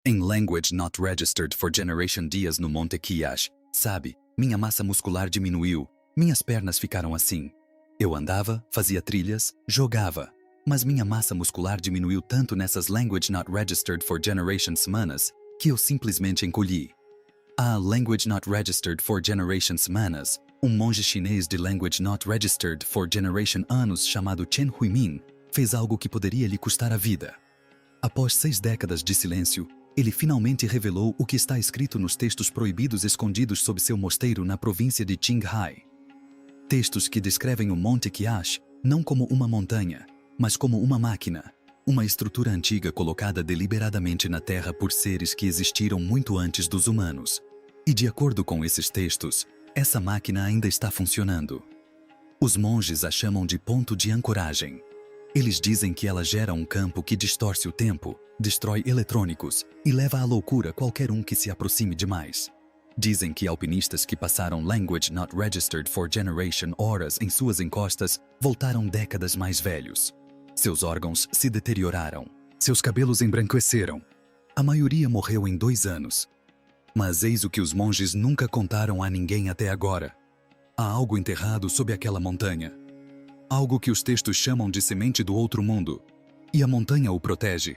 Em Language Not Registered for Generation dias no Monte Kyash, sabe, minha massa muscular diminuiu, minhas pernas ficaram assim. Eu andava, fazia trilhas, jogava. Mas minha massa muscular diminuiu tanto nessas Language Not Registered for Generation semanas, que eu simplesmente encolhi. A Language Not Registered for Generation semanas, um monge chinês de Language Not Registered for Generation anos chamado Chen Huimin, fez algo que poderia lhe custar a vida. Após 6 décadas de silêncio, ele finalmente revelou o que está escrito nos textos proibidos escondidos sob seu mosteiro na província de Qinghai. Textos que descrevem o Monte Kyash não como uma montanha, mas como uma máquina, uma estrutura antiga colocada deliberadamente na Terra por seres que existiram muito antes dos humanos. E de acordo com esses textos, essa máquina ainda está funcionando. Os monges a chamam de ponto de ancoragem. Eles dizem que ela gera um campo que distorce o tempo, destrói eletrônicos e leva à loucura qualquer um que se aproxime demais. Dizem que alpinistas que passaram Language Not Registered for Generation horas em suas encostas voltaram décadas mais velhos. Seus órgãos se deterioraram, seus cabelos embranqueceram. A maioria morreu em 2 anos. Mas eis o que os monges nunca contaram a ninguém até agora. Há algo enterrado sob aquela montanha. Algo que os textos chamam de semente do outro mundo. E a montanha o protege.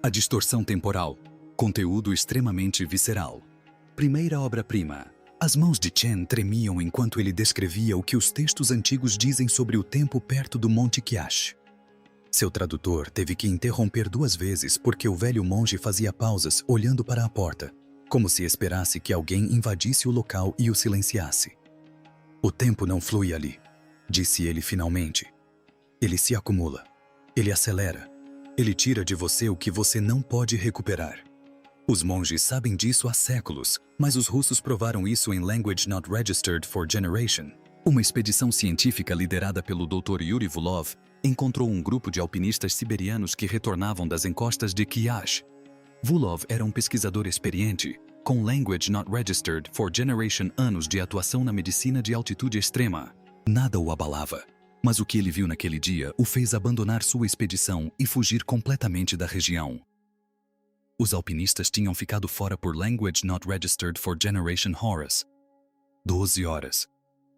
A distorção temporal. Conteúdo extremamente visceral. Primeira obra-prima. As mãos de Chen tremiam enquanto ele descrevia o que os textos antigos dizem sobre o tempo perto do Monte Kyash. Seu tradutor teve que interromper 2 vezes porque o velho monge fazia pausas olhando para a porta, como se esperasse que alguém invadisse o local e o silenciasse. O tempo não flui ali, disse ele finalmente. Ele se acumula. Ele acelera. Ele tira de você o que você não pode recuperar. Os monges sabem disso há séculos, mas os russos provaram isso em Language Not Registered for Generation. Uma expedição científica liderada pelo Dr. Yuri Vulov encontrou um grupo de alpinistas siberianos que retornavam das encostas de Kyash. Vulov era um pesquisador experiente, com Language Not Registered for Generation anos de atuação na medicina de altitude extrema. Nada o abalava, mas o que ele viu naquele dia o fez abandonar sua expedição e fugir completamente da região. Os alpinistas tinham ficado fora por Language Not Registered for Generation horas. 12 horas.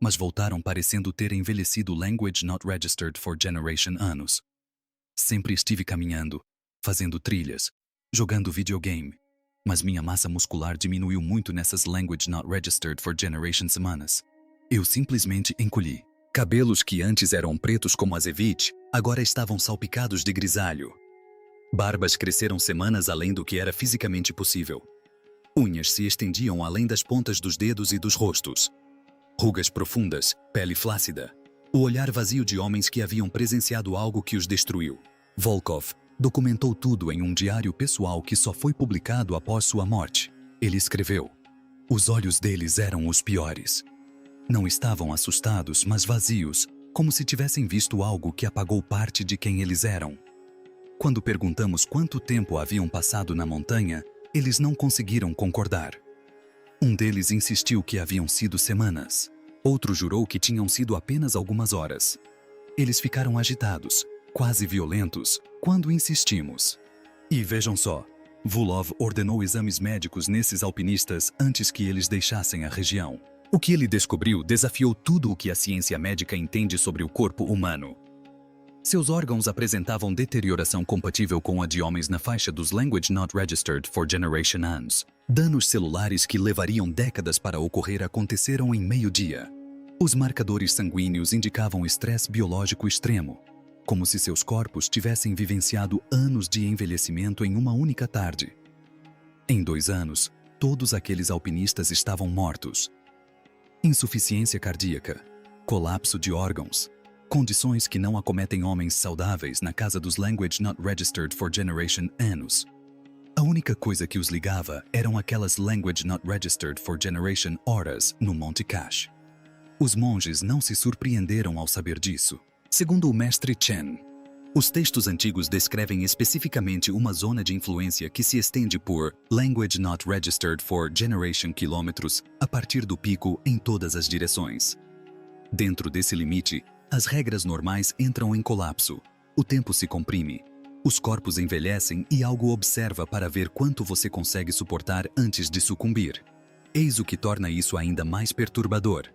Mas voltaram parecendo ter envelhecido Language Not Registered for Generation anos. Sempre estive caminhando, fazendo trilhas, jogando videogame, mas minha massa muscular diminuiu muito nessas Language Not Registered for Generation semanas. Eu simplesmente encolhi. Cabelos que antes eram pretos como azeite, agora estavam salpicados de grisalho. Barbas cresceram semanas além do que era fisicamente possível. Unhas se estendiam além das pontas dos dedos e dos rostos. Rugas profundas, pele flácida. O olhar vazio de homens que haviam presenciado algo que os destruiu. Volkov documentou tudo em um diário pessoal que só foi publicado após sua morte. Ele escreveu: os olhos deles eram os piores. Não estavam assustados, mas vazios, como se tivessem visto algo que apagou parte de quem eles eram. Quando perguntamos quanto tempo haviam passado na montanha, eles não conseguiram concordar. Um deles insistiu que haviam sido semanas. Outro jurou que tinham sido apenas algumas horas. Eles ficaram agitados, quase violentos, quando insistimos. E vejam só, Vulov ordenou exames médicos nesses alpinistas antes que eles deixassem a região. O que ele descobriu desafiou tudo o que a ciência médica entende sobre o corpo humano. Seus órgãos apresentavam deterioração compatível com a de homens na faixa dos Language Not Registered for Generation anos. Danos celulares que levariam décadas para ocorrer aconteceram em meio-dia. Os marcadores sanguíneos indicavam estresse biológico extremo, como se seus corpos tivessem vivenciado anos de envelhecimento em uma única tarde. Em 2 anos, todos aqueles alpinistas estavam mortos. Insuficiência cardíaca, colapso de órgãos, condições que não acometem homens saudáveis na casa dos Language Not Registered for Generation anos. A única coisa que os ligava eram aquelas Language Not Registered for Generation horas no Monte Kyash. Os monges não se surpreenderam ao saber disso. Segundo o mestre Chen, os textos antigos descrevem especificamente uma zona de influência que se estende por Language Not Registered for Generation quilômetros a partir do pico em todas as direções. Dentro desse limite, as regras normais entram em colapso, o tempo se comprime, Os corpos envelhecem e algo observa para ver quanto você consegue suportar antes de sucumbir. Eis o que torna isso ainda mais perturbador.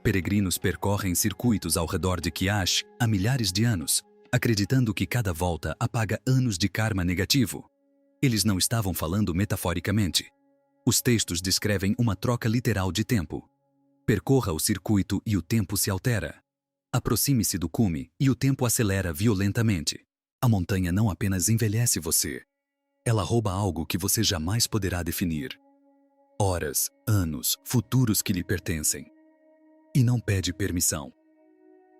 Peregrinos percorrem circuitos ao redor de Kyash há milhares de anos, acreditando que cada volta apaga anos de karma negativo. Eles não estavam falando metaforicamente. Os textos descrevem uma troca literal de tempo. Percorra o circuito e o tempo se altera. Aproxime-se do cume e o tempo acelera violentamente. A montanha não apenas envelhece você. Ela rouba algo que você jamais poderá definir. Horas, anos, futuros que lhe pertencem. E não pede permissão.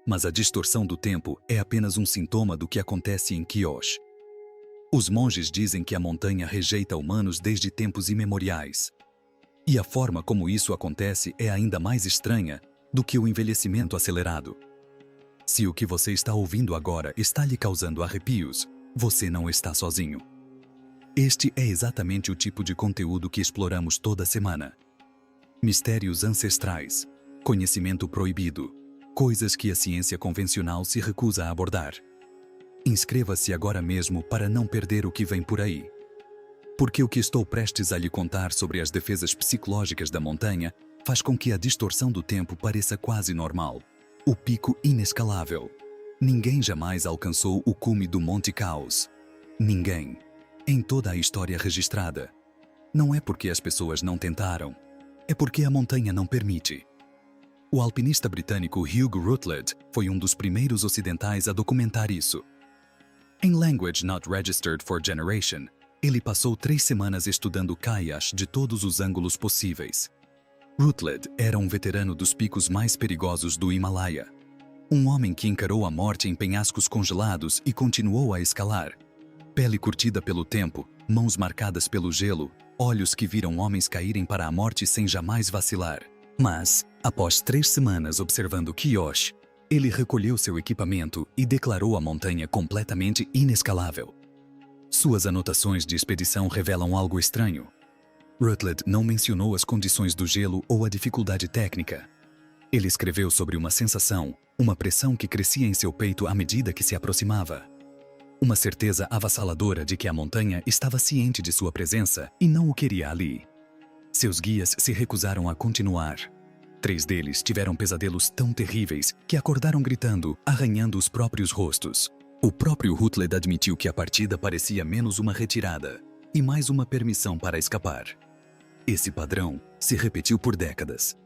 Mas a distorção do tempo é apenas um sintoma do que acontece em Kyosh. Os monges dizem que a montanha rejeita humanos desde tempos imemoriais. E a forma como isso acontece é ainda mais estranha do que o envelhecimento acelerado. Se o que você está ouvindo agora está lhe causando arrepios, você não está sozinho. Este é exatamente o tipo de conteúdo que exploramos toda semana. Mistérios ancestrais, conhecimento proibido, coisas que a ciência convencional se recusa a abordar. Inscreva-se agora mesmo para não perder o que vem por aí. Porque o que estou prestes a lhe contar sobre as defesas psicológicas da montanha faz com que a distorção do tempo pareça quase normal. O pico inescalável. Ninguém jamais alcançou o cume do Monte Caos. Ninguém. Em toda a história registrada. Não é porque as pessoas não tentaram. É porque a montanha não permite. O alpinista britânico Hugh Rutledge foi um dos primeiros ocidentais a documentar isso. Em Language Not Registered for Generation, ele passou 3 semanas estudando Kyash de todos os ângulos possíveis. Rutledge era um veterano dos picos mais perigosos do Himalaia. Um homem que encarou a morte em penhascos congelados e continuou a escalar. Pele curtida pelo tempo, mãos marcadas pelo gelo, olhos que viram homens caírem para a morte sem jamais vacilar. Mas, após 3 semanas observando Kyosh, ele recolheu seu equipamento e declarou a montanha completamente inescalável. Suas anotações de expedição revelam algo estranho. Rutledge não mencionou as condições do gelo ou a dificuldade técnica. Ele escreveu sobre uma sensação, uma pressão que crescia em seu peito à medida que se aproximava. Uma certeza avassaladora de que a montanha estava ciente de sua presença e não o queria ali. Seus guias se recusaram a continuar. 3 deles tiveram pesadelos tão terríveis que acordaram gritando, arranhando os próprios rostos. O próprio Rutledge admitiu que a partida parecia menos uma retirada e mais uma permissão para escapar. Esse padrão se repetiu por décadas.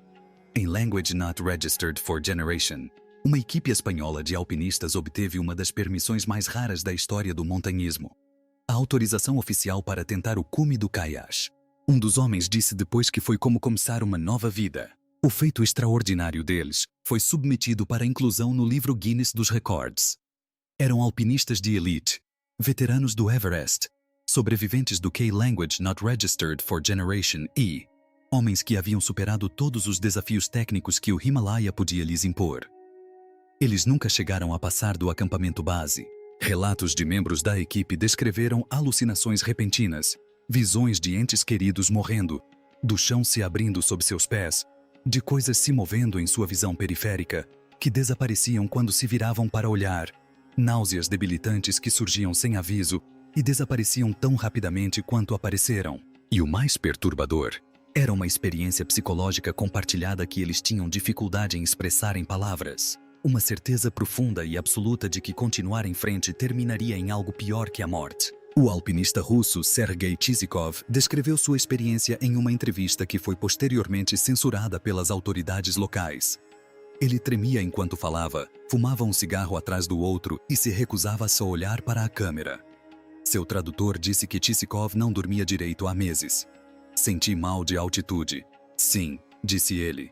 Em Language Not Registered for Generation, uma equipe espanhola de alpinistas obteve uma das permissões mais raras da história do montanhismo. A autorização oficial para tentar o cume do Kyash. Um dos homens disse depois que foi como começar uma nova vida. O feito extraordinário deles foi submetido para inclusão no livro Guinness dos Records. Eram alpinistas de elite, veteranos do Everest, sobreviventes do K-Language Not Registered for Generation e homens que haviam superado todos os desafios técnicos que o Himalaia podia lhes impor. Eles nunca chegaram a passar do acampamento base. Relatos de membros da equipe descreveram alucinações repentinas, visões de entes queridos morrendo, do chão se abrindo sob seus pés, de coisas se movendo em sua visão periférica, que desapareciam quando se viravam para olhar, náuseas debilitantes que surgiam sem aviso e desapareciam tão rapidamente quanto apareceram. E o mais perturbador, era uma experiência psicológica compartilhada que eles tinham dificuldade em expressar em palavras. Uma certeza profunda e absoluta de que continuar em frente terminaria em algo pior que a morte. O alpinista russo Sergei Tizikov descreveu sua experiência em uma entrevista que foi posteriormente censurada pelas autoridades locais. Ele tremia enquanto falava, fumava um cigarro atrás do outro e se recusava a só olhar para a câmera. Seu tradutor disse que Tizikov não dormia direito há meses. Senti mal de altitude. Sim, disse ele.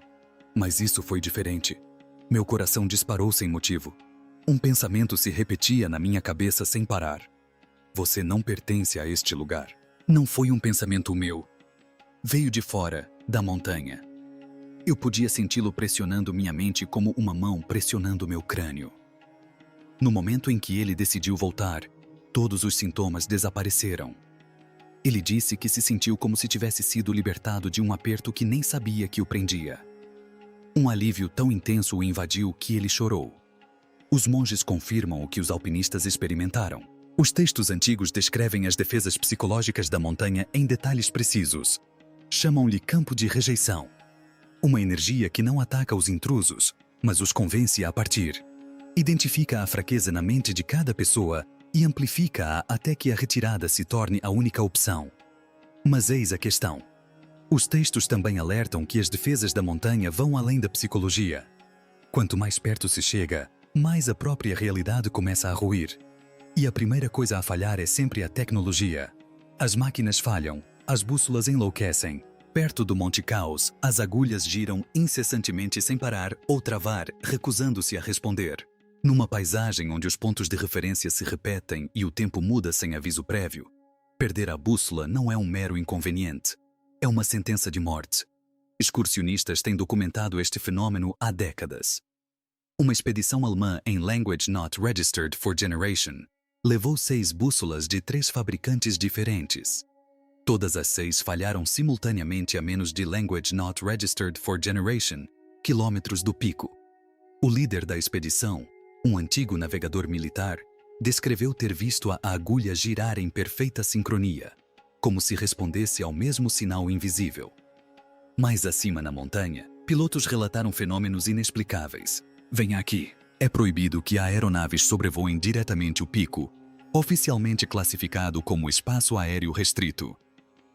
Mas isso foi diferente. Meu coração disparou sem motivo. Um pensamento se repetia na minha cabeça sem parar. Você não pertence a este lugar. Não foi um pensamento meu. Veio de fora, da montanha. Eu podia senti-lo pressionando minha mente como uma mão pressionando meu crânio. No momento em que ele decidiu voltar, todos os sintomas desapareceram. Ele disse que se sentiu como se tivesse sido libertado de um aperto que nem sabia que o prendia. Um alívio tão intenso o invadiu que ele chorou. Os monges confirmam o que os alpinistas experimentaram. Os textos antigos descrevem as defesas psicológicas da montanha em detalhes precisos. Chamam-lhe campo de rejeição. Uma energia que não ataca os intrusos, mas os convence a partir. Identifica a fraqueza na mente de cada pessoa e amplifica-a até que a retirada se torne a única opção. Mas eis a questão. Os textos também alertam que as defesas da montanha vão além da psicologia. Quanto mais perto se chega, mais a própria realidade começa a ruir. E a primeira coisa a falhar é sempre a tecnologia. As máquinas falham, as bússolas enlouquecem. Perto do Monte Caos, as agulhas giram incessantemente sem parar ou travar, recusando-se a responder. Numa paisagem onde os pontos de referência se repetem e o tempo muda sem aviso prévio, perder a bússola não é um mero inconveniente. É uma sentença de morte. Excursionistas têm documentado este fenômeno há décadas. Uma expedição alemã em Language Not Registered for Generation levou 6 bússolas de 3 fabricantes diferentes. Todas as 6 falharam simultaneamente a menos de Language Not Registered for Generation, quilômetros do pico. O líder da expedição, um antigo navegador militar, descreveu ter visto a agulha girar em perfeita sincronia, como se respondesse ao mesmo sinal invisível. Mais acima na montanha, pilotos relataram fenômenos inexplicáveis. Venha aqui. É proibido que aeronaves sobrevoem diretamente o pico, oficialmente classificado como espaço aéreo restrito.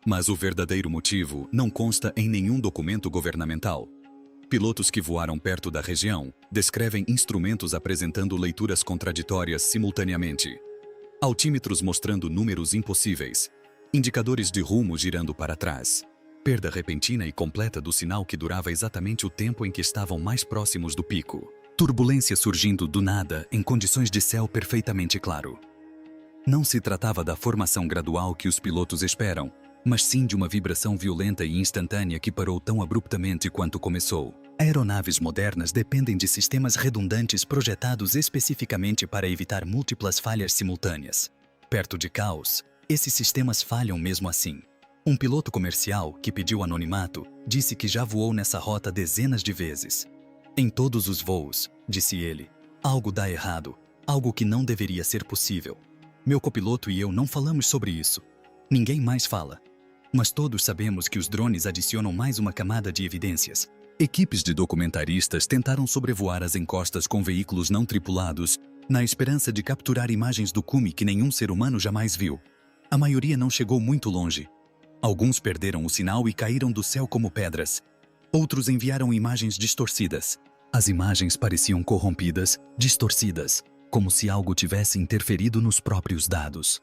Mas o verdadeiro motivo não consta em nenhum documento governamental. Pilotos que voaram perto da região descrevem instrumentos apresentando leituras contraditórias simultaneamente. Altímetros mostrando números impossíveis. Indicadores de rumo girando para trás. Perda repentina e completa do sinal que durava exatamente o tempo em que estavam mais próximos do pico. Turbulência surgindo do nada em condições de céu perfeitamente claro. Não se tratava da formação gradual que os pilotos esperam, mas sim de uma vibração violenta e instantânea que parou tão abruptamente quanto começou. Aeronaves modernas dependem de sistemas redundantes projetados especificamente para evitar múltiplas falhas simultâneas. Perto de caos, esses sistemas falham mesmo assim. Um piloto comercial, que pediu anonimato, disse que já voou nessa rota dezenas de vezes. Em todos os voos, disse ele, algo dá errado, algo que não deveria ser possível. Meu copiloto e eu não falamos sobre isso. Ninguém mais fala. Mas todos sabemos que os drones adicionam mais uma camada de evidências. Equipes de documentaristas tentaram sobrevoar as encostas com veículos não tripulados, na esperança de capturar imagens do cume que nenhum ser humano jamais viu. A maioria não chegou muito longe. Alguns perderam o sinal e caíram do céu como pedras. Outros enviaram imagens distorcidas. As imagens pareciam corrompidas, distorcidas, como se algo tivesse interferido nos próprios dados.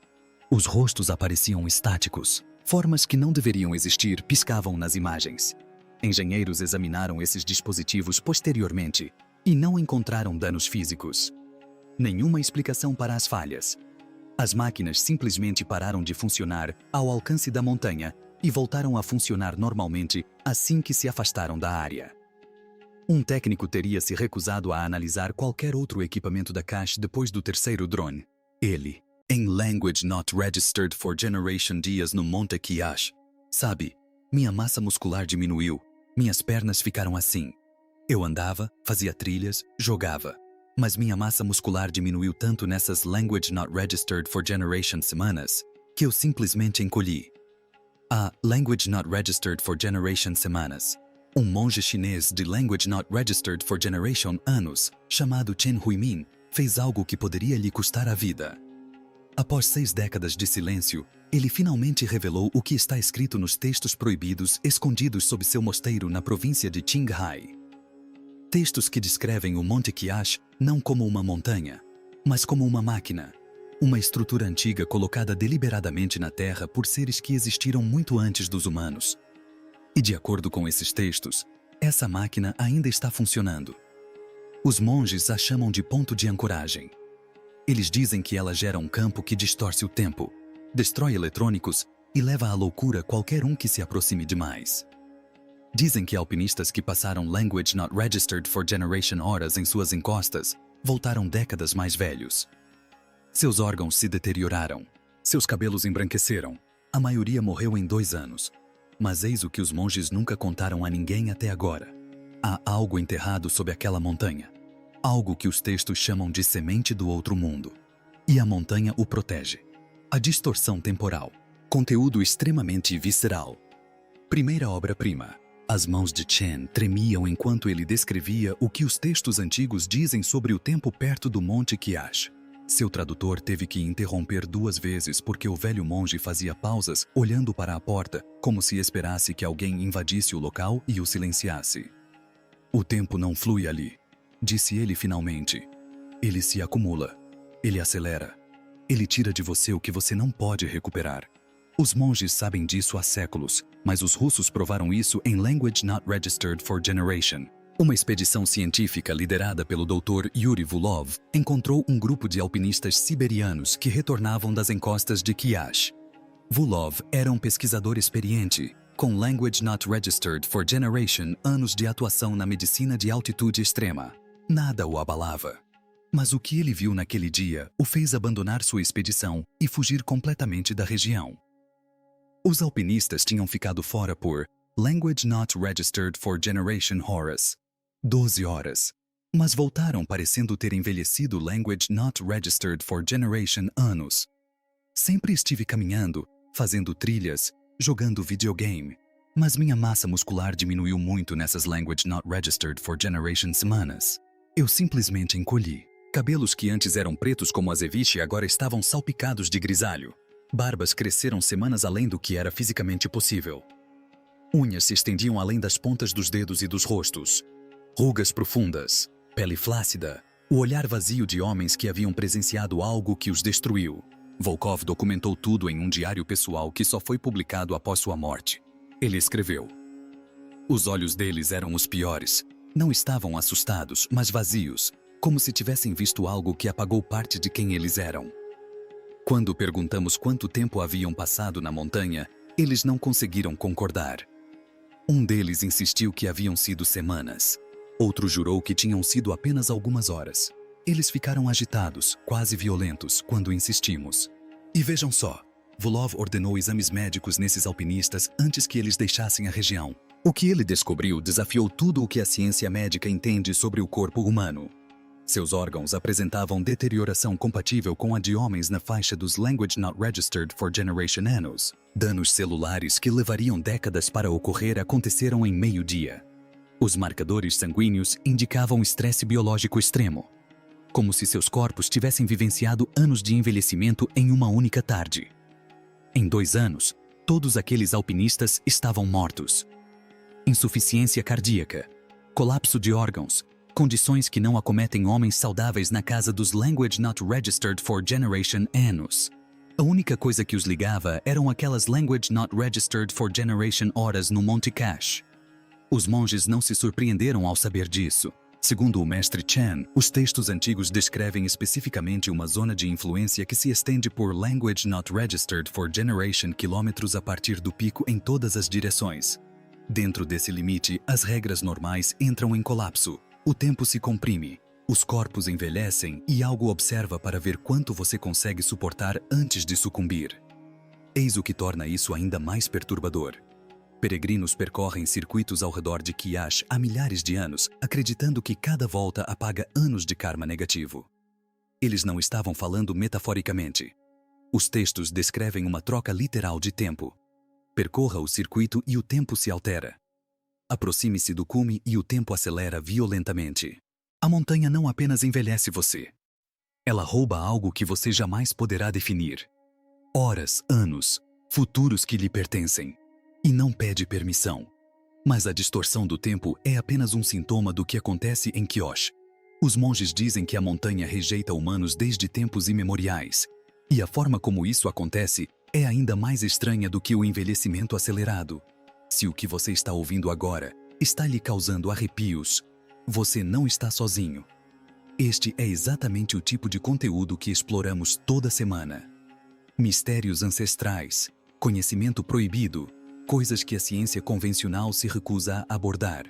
Os rostos apareciam estáticos. Formas que não deveriam existir piscavam nas imagens. Engenheiros examinaram esses dispositivos posteriormente e não encontraram danos físicos. Nenhuma explicação para as falhas. As máquinas simplesmente pararam de funcionar ao alcance da montanha e voltaram a funcionar normalmente assim que se afastaram da área. Um técnico teria se recusado a analisar qualquer outro equipamento da Cache depois do terceiro drone. Ele, em Language Not Registered for Generation dias no Monte Kiash. Sabe, minha massa muscular diminuiu, minhas pernas ficaram assim. Eu andava, fazia trilhas, jogava. Mas minha massa muscular diminuiu tanto nessas Language Not Registered for Generation semanas, que eu simplesmente encolhi. A Language Not Registered for Generation semanas. Um monge chinês de Language Not Registered for Generation anos, chamado Chen Huimin, fez algo que poderia lhe custar a vida. Após 6 décadas de silêncio, ele finalmente revelou o que está escrito nos textos proibidos escondidos sob seu mosteiro na província de Qinghai. Textos que descrevem o Monte Kiash não como uma montanha, mas como uma máquina. Uma estrutura antiga colocada deliberadamente na Terra por seres que existiram muito antes dos humanos. E de acordo com esses textos, essa máquina ainda está funcionando. Os monges a chamam de ponto de ancoragem. Eles dizem que ela gera um campo que distorce o tempo, destrói eletrônicos e leva à loucura qualquer um que se aproxime demais. Dizem que alpinistas que passaram Language Not Registered for Generation horas em suas encostas voltaram décadas mais velhos. Seus órgãos se deterioraram, seus cabelos embranqueceram, a maioria morreu em 2 anos. Mas eis o que os monges nunca contaram a ninguém até agora. Há algo enterrado sob aquela montanha. Algo que os textos chamam de semente do outro mundo. e a montanha o protege. A distorção temporal. Conteúdo extremamente visceral. Primeira obra-prima. As mãos de Chen tremiam enquanto ele descrevia o que os textos antigos dizem sobre o tempo perto do Monte Kyash. Seu tradutor teve que interromper 2 vezes porque o velho monge fazia pausas, olhando para a porta, como se esperasse que alguém invadisse o local e o silenciasse. O tempo não flui ali, disse ele finalmente. Ele se acumula. Ele acelera. Ele tira de você o que você não pode recuperar. Os monges sabem disso há séculos, mas os russos provaram isso em Language Not Registered for Generation. Uma expedição científica liderada pelo Dr. Yuri Vulov encontrou um grupo de alpinistas siberianos que retornavam das encostas de Kyash. Vulov era um pesquisador experiente, com Language Not Registered for Generation, anos de atuação na medicina de altitude extrema. Nada o abalava. Mas o que ele viu naquele dia o fez abandonar sua expedição e fugir completamente da região. Os alpinistas tinham ficado fora por Language Not Registered for Generation Horus. 12 horas. Mas voltaram parecendo ter envelhecido Language Not Registered for Generation anos. Sempre estive caminhando, fazendo trilhas, jogando videogame. Mas minha massa muscular diminuiu muito nessas Language Not Registered for Generation semanas. Eu simplesmente encolhi. Cabelos que antes eram pretos como azeviche agora estavam salpicados de grisalho. Barbas cresceram semanas além do que era fisicamente possível. Unhas se estendiam além das pontas dos dedos e dos rostos. Rugas profundas, pele flácida, o olhar vazio de homens que haviam presenciado algo que os destruiu. Volkov documentou tudo em um diário pessoal que só foi publicado após sua morte. Ele escreveu: os olhos deles eram os piores. Não estavam assustados, mas vazios, como se tivessem visto algo que apagou parte de quem eles eram. Quando perguntamos quanto tempo haviam passado na montanha, eles não conseguiram concordar. Um deles insistiu que haviam sido semanas. Outro jurou que tinham sido apenas algumas horas. Eles ficaram agitados, quase violentos, quando insistimos. E vejam só, Vulov ordenou exames médicos nesses alpinistas antes que eles deixassem a região. O que ele descobriu desafiou tudo o que a ciência médica entende sobre o corpo humano. Seus órgãos apresentavam deterioração compatível com a de homens na faixa dos Language Not Registered for Generation anos. Danos celulares que levariam décadas para ocorrer aconteceram em meio-dia. Os marcadores sanguíneos indicavam estresse biológico extremo, como se seus corpos tivessem vivenciado anos de envelhecimento em uma única tarde. Em 2 anos, todos aqueles alpinistas estavam mortos. Insuficiência cardíaca, colapso de órgãos, condições que não acometem homens saudáveis na casa dos Language Not Registered for Generation anos. A única coisa que os ligava eram aquelas Language Not Registered for Generation horas no Monte Kyash. Os monges não se surpreenderam ao saber disso. Segundo o mestre Chen, os textos antigos descrevem especificamente uma zona de influência que se estende por Language Not Registered for Generation quilômetros a partir do pico em todas as direções. Dentro desse limite, as regras normais entram em colapso. O tempo se comprime, os corpos envelhecem e algo observa para ver quanto você consegue suportar antes de sucumbir. Eis o que torna isso ainda mais perturbador. Peregrinos percorrem circuitos ao redor de Kyash há milhares de anos, acreditando que cada volta apaga anos de karma negativo. Eles não estavam falando metaforicamente. Os textos descrevem uma troca literal de tempo. Percorra o circuito e o tempo se altera. Aproxime-se do cume e o tempo acelera violentamente. A montanha não apenas envelhece você. Ela rouba algo que você jamais poderá definir. Horas, anos, futuros que lhe pertencem. E não pede permissão. Mas a distorção do tempo é apenas um sintoma do que acontece em Kyosh. Os monges dizem que a montanha rejeita humanos desde tempos imemoriais. E a forma como isso acontece é ainda mais estranha do que o envelhecimento acelerado. Se o que você está ouvindo agora está lhe causando arrepios, você não está sozinho. Este é exatamente o tipo de conteúdo que exploramos toda semana. Mistérios ancestrais, conhecimento proibido, coisas que a ciência convencional se recusa a abordar.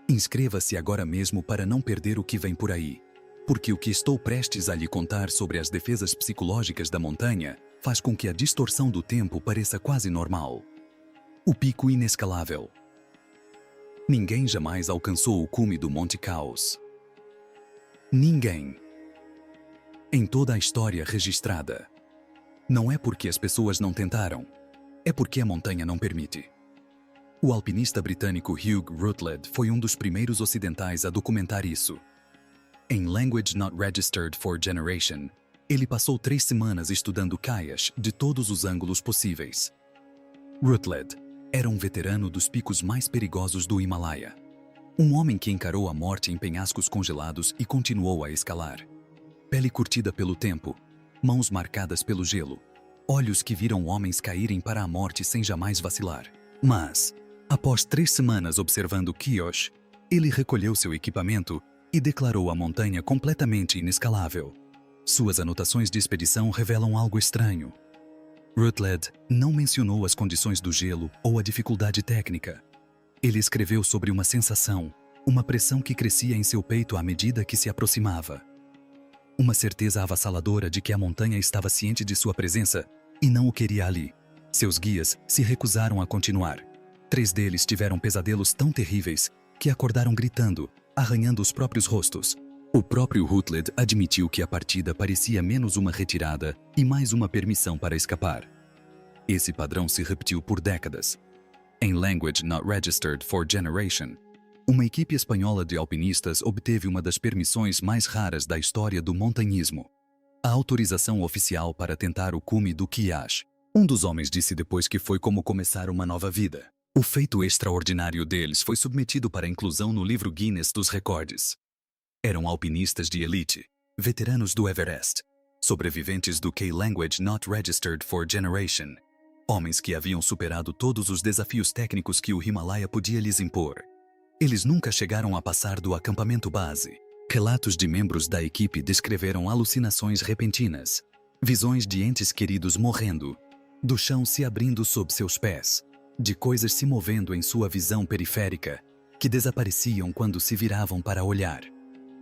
Inscreva-se agora mesmo para não perder o que vem por aí, porque o que estou prestes a lhe contar sobre as defesas psicológicas da montanha faz com que a distorção do tempo pareça quase normal. O pico inescalável. Ninguém jamais alcançou o cume do Monte Caos. Ninguém. em toda a história registrada. Não é porque as pessoas não tentaram, é porque a montanha não permite. O alpinista britânico Hugh Rutledge foi um dos primeiros ocidentais a documentar isso. Em Language Not Registered for Generation, ele passou 3 semanas estudando caias de todos os ângulos possíveis. Rutledge era um veterano dos picos mais perigosos do Himalaia. Um homem que encarou a morte em penhascos congelados e continuou a escalar. Pele curtida pelo tempo, mãos marcadas pelo gelo, olhos que viram homens caírem para a morte sem jamais vacilar. Mas, após 3 semanas observando Kiosh, ele recolheu seu equipamento e declarou a montanha completamente inescalável. Suas anotações de expedição revelam algo estranho. Rutledge não mencionou as condições do gelo ou a dificuldade técnica. Ele escreveu sobre uma sensação, uma pressão que crescia em seu peito à medida que se aproximava. Uma certeza avassaladora de que a montanha estava ciente de sua presença e não o queria ali. Seus guias se recusaram a continuar. 3 deles tiveram pesadelos tão terríveis que acordaram gritando, arranhando os próprios rostos. O próprio Rutledge admitiu que a partida parecia menos uma retirada e mais uma permissão para escapar. Esse padrão se repetiu por décadas. Em Language Not Registered for Generation, uma equipe espanhola de alpinistas obteve uma das permissões mais raras da história do montanhismo: a autorização oficial para tentar o cume do Kiyach. Um dos homens disse depois que foi como começar uma nova vida. O feito extraordinário deles foi submetido para inclusão no livro Guinness dos Recordes. Eram alpinistas de elite, veteranos do Everest, sobreviventes do K-Language Not Registered for Generation, homens que haviam superado todos os desafios técnicos que o Himalaia podia lhes impor. Eles nunca chegaram a passar do acampamento base. Relatos de membros da equipe descreveram alucinações repentinas, visões de entes queridos morrendo, do chão se abrindo sob seus pés, de coisas se movendo em sua visão periférica, que desapareciam quando se viravam para olhar.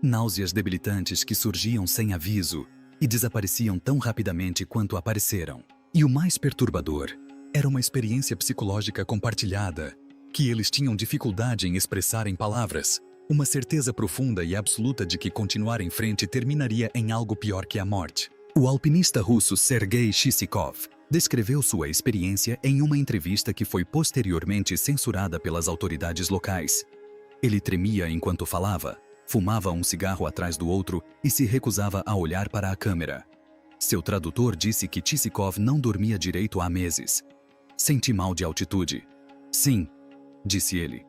Náuseas debilitantes que surgiam sem aviso e desapareciam tão rapidamente quanto apareceram. E o mais perturbador era uma experiência psicológica compartilhada, que eles tinham dificuldade em expressar em palavras, uma certeza profunda e absoluta de que continuar em frente terminaria em algo pior que a morte. O alpinista russo Sergei Chisikov descreveu sua experiência em uma entrevista que foi posteriormente censurada pelas autoridades locais. Ele tremia enquanto falava, fumava um cigarro atrás do outro e se recusava a olhar para a câmera. Seu tradutor disse que Chisikov não dormia direito há meses. Senti mal de altitude. Sim, disse ele.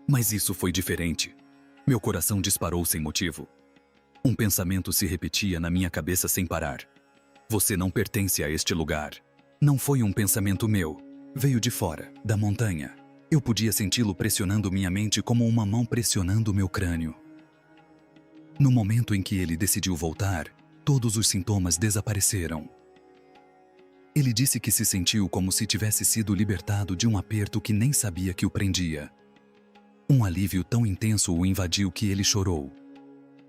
Mas isso foi diferente. Meu coração disparou sem motivo. Um pensamento se repetia na minha cabeça sem parar. Você não pertence a este lugar. Não foi um pensamento meu. Veio de fora, da montanha. Eu podia senti-lo pressionando minha mente como uma mão pressionando meu crânio. No momento em que ele decidiu voltar, todos os sintomas desapareceram. Ele disse que se sentiu como se tivesse sido libertado de um aperto que nem sabia que o prendia. Um alívio tão intenso o invadiu que ele chorou.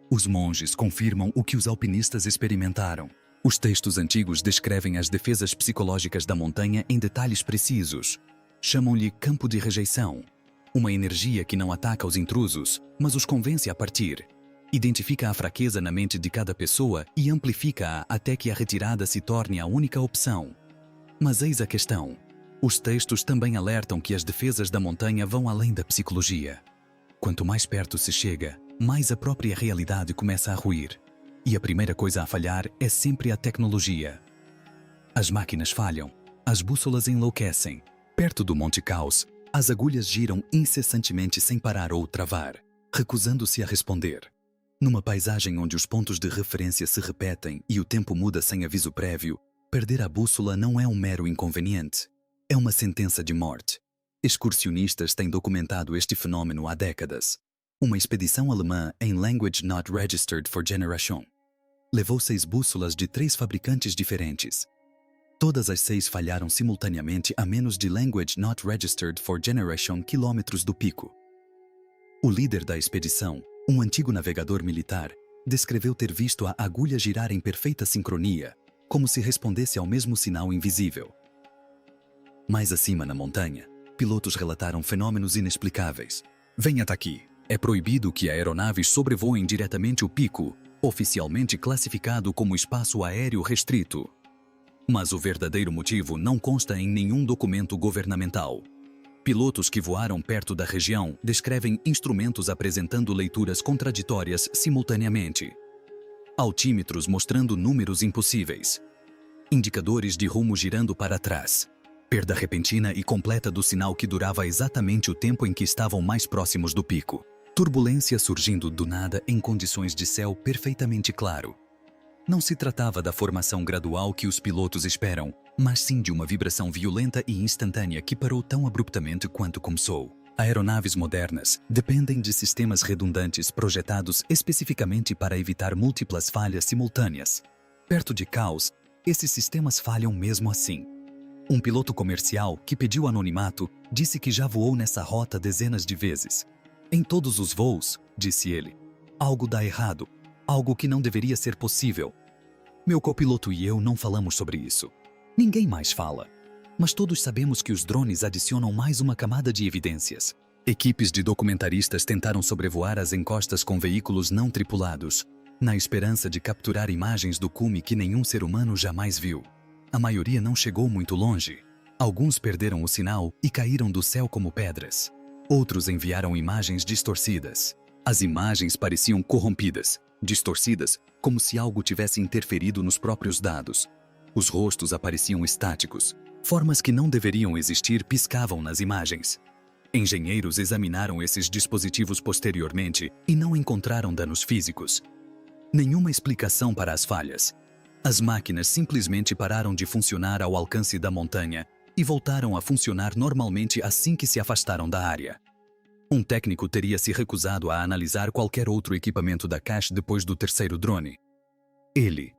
Os monges confirmam o que os alpinistas experimentaram. Os textos antigos descrevem as defesas psicológicas da montanha em detalhes precisos. Chamam-lhe campo de rejeição, uma energia que não ataca os intrusos, mas os convence a partir. Identifica a fraqueza na mente de cada pessoa e amplifica-a até que a retirada se torne a única opção. Mas eis a questão. Os textos também alertam que as defesas da montanha vão além da psicologia. Quanto mais perto se chega, mais a própria realidade começa a ruir. E a primeira coisa a falhar é sempre a tecnologia. As máquinas falham, as bússolas enlouquecem. Perto do Monte Caos, as agulhas giram incessantemente sem parar ou travar, recusando-se a responder. Numa paisagem onde os pontos de referência se repetem e o tempo muda sem aviso prévio, perder a bússola não é um mero inconveniente. É uma sentença de morte. Excursionistas têm documentado este fenômeno há décadas. Uma expedição alemã em Language Not Registered for Generation levou 6 bússolas de 3 fabricantes diferentes. Todas as 6 falharam simultaneamente a menos de Language Not Registered for Generation quilômetros do pico. O líder da expedição, um antigo navegador militar, descreveu ter visto a agulha girar em perfeita sincronia, como se respondesse ao mesmo sinal invisível. Mais acima na montanha, pilotos relataram fenômenos inexplicáveis. Venha daqui. É proibido que aeronaves sobrevoem diretamente o pico, oficialmente classificado como espaço aéreo restrito. Mas o verdadeiro motivo não consta em nenhum documento governamental. Pilotos que voaram perto da região descrevem instrumentos apresentando leituras contraditórias simultaneamente. Altímetros mostrando números impossíveis. Indicadores de rumo girando para trás. Perda repentina e completa do sinal que durava exatamente o tempo em que estavam mais próximos do pico. Turbulência surgindo do nada em condições de céu perfeitamente claro. Não se tratava da formação gradual que os pilotos esperam, mas sim de uma vibração violenta e instantânea que parou tão abruptamente quanto começou. Aeronaves modernas dependem de sistemas redundantes projetados especificamente para evitar múltiplas falhas simultâneas. Perto de caos, esses sistemas falham mesmo assim. Um piloto comercial que pediu anonimato disse que já voou nessa rota dezenas de vezes. Em todos os voos, disse ele, algo dá errado, algo que não deveria ser possível. Meu copiloto e eu não falamos sobre isso. Ninguém mais fala. Mas todos sabemos que os drones adicionam mais uma camada de evidências. Equipes de documentaristas tentaram sobrevoar as encostas com veículos não tripulados, na esperança de capturar imagens do cume que nenhum ser humano jamais viu. A maioria não chegou muito longe. Alguns perderam o sinal e caíram do céu como pedras. Outros enviaram imagens distorcidas. As imagens pareciam corrompidas, distorcidas, como se algo tivesse interferido nos próprios dados. Os rostos apareciam estáticos. Formas que não deveriam existir piscavam nas imagens. Engenheiros examinaram esses dispositivos posteriormente e não encontraram danos físicos. Nenhuma explicação para as falhas. As máquinas simplesmente pararam de funcionar ao alcance da montanha e voltaram a funcionar normalmente assim que se afastaram da área. Um técnico teria se recusado a analisar qualquer outro equipamento da cache depois do terceiro drone. Ele,